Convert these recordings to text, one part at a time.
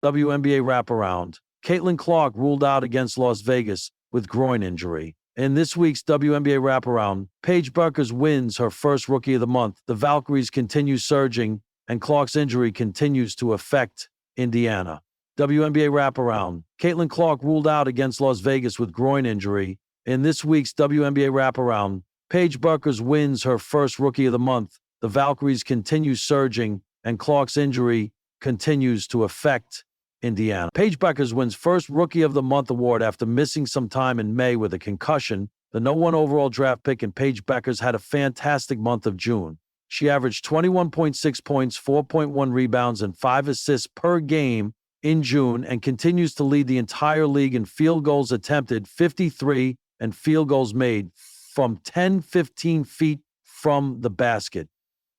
WNBA Wraparound. Caitlin Clark ruled out against Las Vegas with groin injury. In this week's WNBA Wraparound, Paige Bueckers wins her first Rookie of the Month. The Valkyries continue surging, and Clark's injury continues to affect Indiana. WNBA Wraparound. Caitlin Clark ruled out against Las Vegas with groin injury. In this week's WNBA Wraparound, Paige Bueckers wins her first Rookie of the Month. The Valkyries continue surging, and Clark's injury continues to affect Indiana. Paige Bueckers wins first Rookie of the Month award after missing some time in May with a concussion. The #1 overall draft pick and Paige Bueckers had a fantastic month of June. She averaged 21.6 points, 4.1 rebounds, and 5 assists per game in June and continues to lead the entire league in field goals attempted, 53, and field goals made from 10-15 feet from the basket.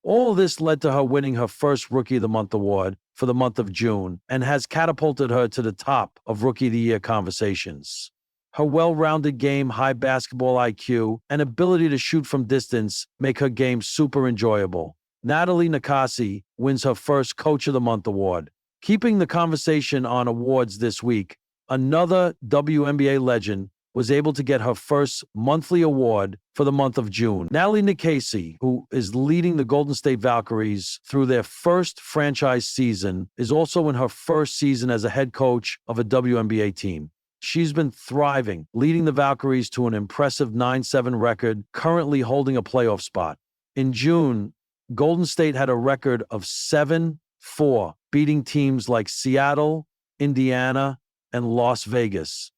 All this led to her winning her first Rookie of the Month award for the month of June and has catapulted her to the top of Rookie of the Year conversations. Her well-rounded game, high basketball IQ, and ability to shoot from distance make her game super enjoyable. Natalie Nakasi wins her first Coach of the Month award. Keeping the conversation on awards this week, another WNBA legend was able to get her first monthly award for the month of June. Natalie Nakasi, who is leading the Golden State Valkyries through their first franchise season, is also in her first season as a head coach of a WNBA team. She's been thriving, leading the Valkyries to an impressive 9-7 record, currently holding a playoff spot. In June, Golden State had a record of 7-4, beating teams like Seattle, Indiana, and Las Vegas.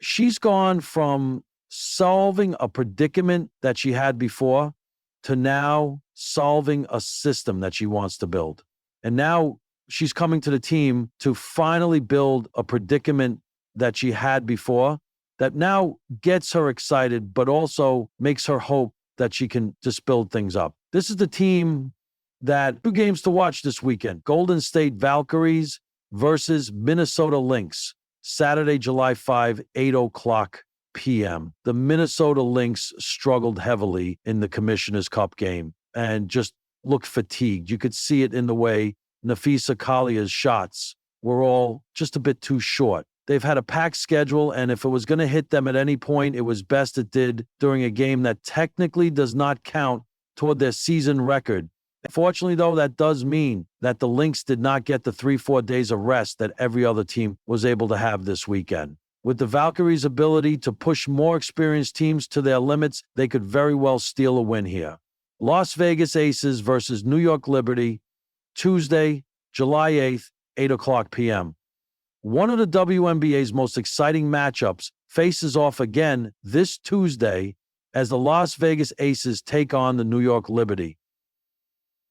She's gone from solving a predicament that she had before to now solving a system that she wants to build. And now she's coming to the team to finally build a predicament that she had before that now gets her excited, but also makes her hope that she can just build things up. This is the team that 2 games to watch this weekend. Golden State Valkyries versus Minnesota Lynx, Saturday, July 5, 8:00 p.m. The Minnesota Lynx struggled heavily in the Commissioner's Cup game and just looked fatigued. You could see it in the way Nafisa Kalia's shots were all just a bit too short. They've had a packed schedule, and if it was going to hit them at any point, it was best it did during a game that technically does not count toward their season record. Fortunately, though, that does mean that the Lynx did not get the 3-4 days of rest that every other team was able to have this weekend. With the Valkyries' ability to push more experienced teams to their limits, they could very well steal a win here. Las Vegas Aces versus New York Liberty, Tuesday, July 8th, 8:00 p.m. One of the WNBA's most exciting matchups faces off again this Tuesday as the Las Vegas Aces take on the New York Liberty.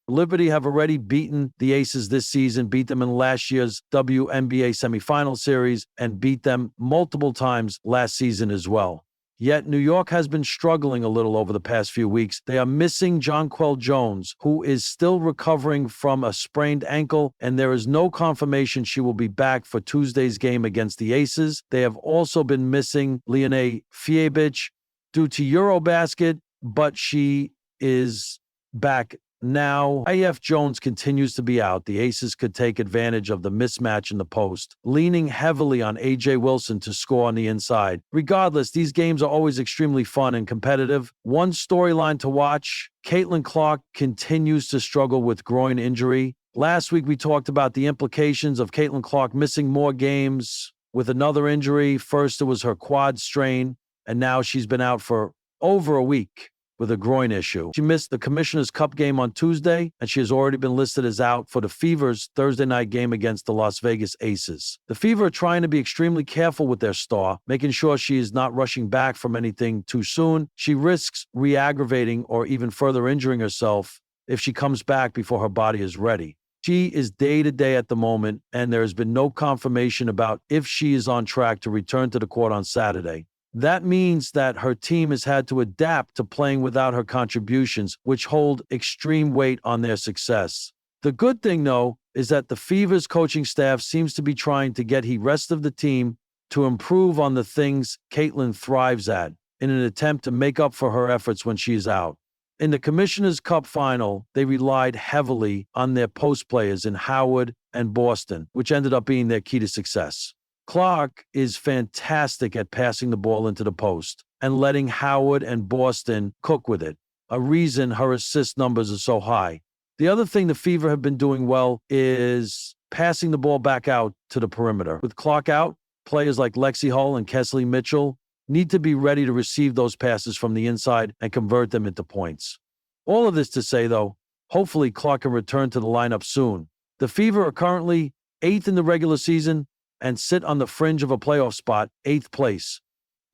Liberty have already beaten the Aces this season, beat them in last year's WNBA semifinal series, and beat them multiple times last season as well. Yet New York has been struggling a little over the past few weeks. They are missing Jonquel Jones, who is still recovering from a sprained ankle, and there is no confirmation she will be back for Tuesday's game against the Aces. They have also been missing Liane Fiebich due to Eurobasket, but she is back now. AF Jones continues to be out. The Aces could take advantage of the mismatch in the post, leaning heavily on A.J. Wilson to score on the inside. Regardless, these games are always extremely fun and competitive. One storyline to watch, Caitlin Clark continues to struggle with groin injury. Last week, we talked about the implications of Caitlin Clark missing more games with another injury. First, it was her quad strain, and now she's been out for over a week with a groin issue. She missed the Commissioner's Cup game on Tuesday, and she has already been listed as out for the Fever's Thursday night game against the Las Vegas Aces. The Fever are trying to be extremely careful with their star, making sure she is not rushing back from anything too soon. She risks re-aggravating or even further injuring herself if she comes back before her body is ready. She is day-to-day at the moment, and there has been no confirmation about if she is on track to return to the court on Saturday. That means that her team has had to adapt to playing without her contributions, which hold extreme weight on their success. The good thing, though, is that the Fever's coaching staff seems to be trying to get the rest of the team to improve on the things Caitlin thrives at in an attempt to make up for her efforts when she is out. In the Commissioner's Cup final, they relied heavily on their post players in Howard and Boston, which ended up being their key to success. Clark is fantastic at passing the ball into the post and letting Howard and Boston cook with it, a reason her assist numbers are so high. The other thing the Fever have been doing well is passing the ball back out to the perimeter. With Clark out, players like Lexi Hull and Kesley Mitchell need to be ready to receive those passes from the inside and convert them into points. All of this to say, though, hopefully Clark can return to the lineup soon. The Fever are currently 8th in the regular season and sit on the fringe of a playoff spot, 8th place.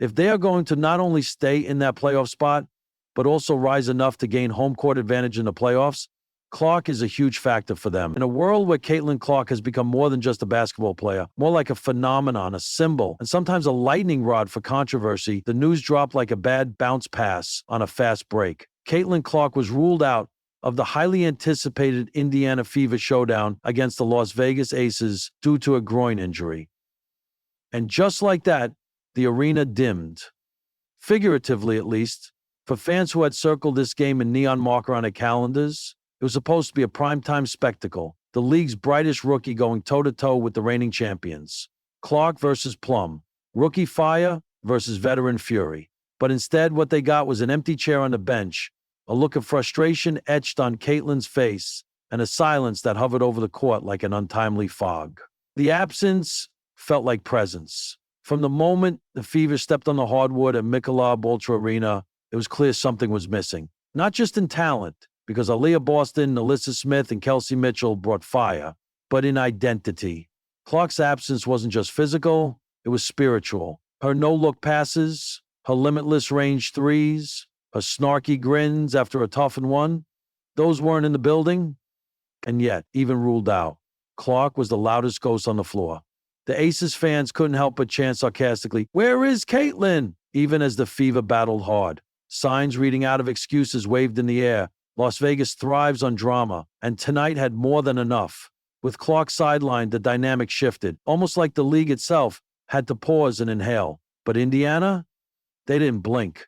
If they are going to not only stay in that playoff spot, but also rise enough to gain home court advantage in the playoffs, Clark is a huge factor for them. In a world where Caitlin Clark has become more than just a basketball player, more like a phenomenon, a symbol, and sometimes a lightning rod for controversy, the news dropped like a bad bounce pass on a fast break. Caitlin Clark was ruled out of the highly anticipated Indiana Fever showdown against the Las Vegas Aces due to a groin injury. And just like that, the arena dimmed. Figuratively, at least, for fans who had circled this game in neon marker on their calendars. It was supposed to be a primetime spectacle, the league's brightest rookie going toe-to-toe with the reigning champions. Clark versus Plum, rookie fire versus veteran fury. But instead, what they got was an empty chair on the bench, a look of frustration etched on Caitlin's face, and a silence that hovered over the court like an untimely fog. The absence felt like presence. From the moment the Fever stepped on the hardwood at Michelob Ultra Arena, it was clear something was missing. Not just in talent, because Aaliyah Boston, Alyssa Smith, and Kelsey Mitchell brought fire, but in identity. Clark's absence wasn't just physical, it was spiritual. Her no-look passes, her limitless range threes, her snarky grins after a tough and one, those weren't in the building. And yet, even ruled out, Clark was the loudest ghost on the floor. The Aces fans couldn't help but chant sarcastically, "Where is Caitlin?" Even as the Fever battled hard. Signs reading out of excuses waved in the air. Las Vegas thrives on drama, and tonight had more than enough. With Clark sidelined, the dynamic shifted, almost like the league itself had to pause and inhale. But Indiana? They didn't blink.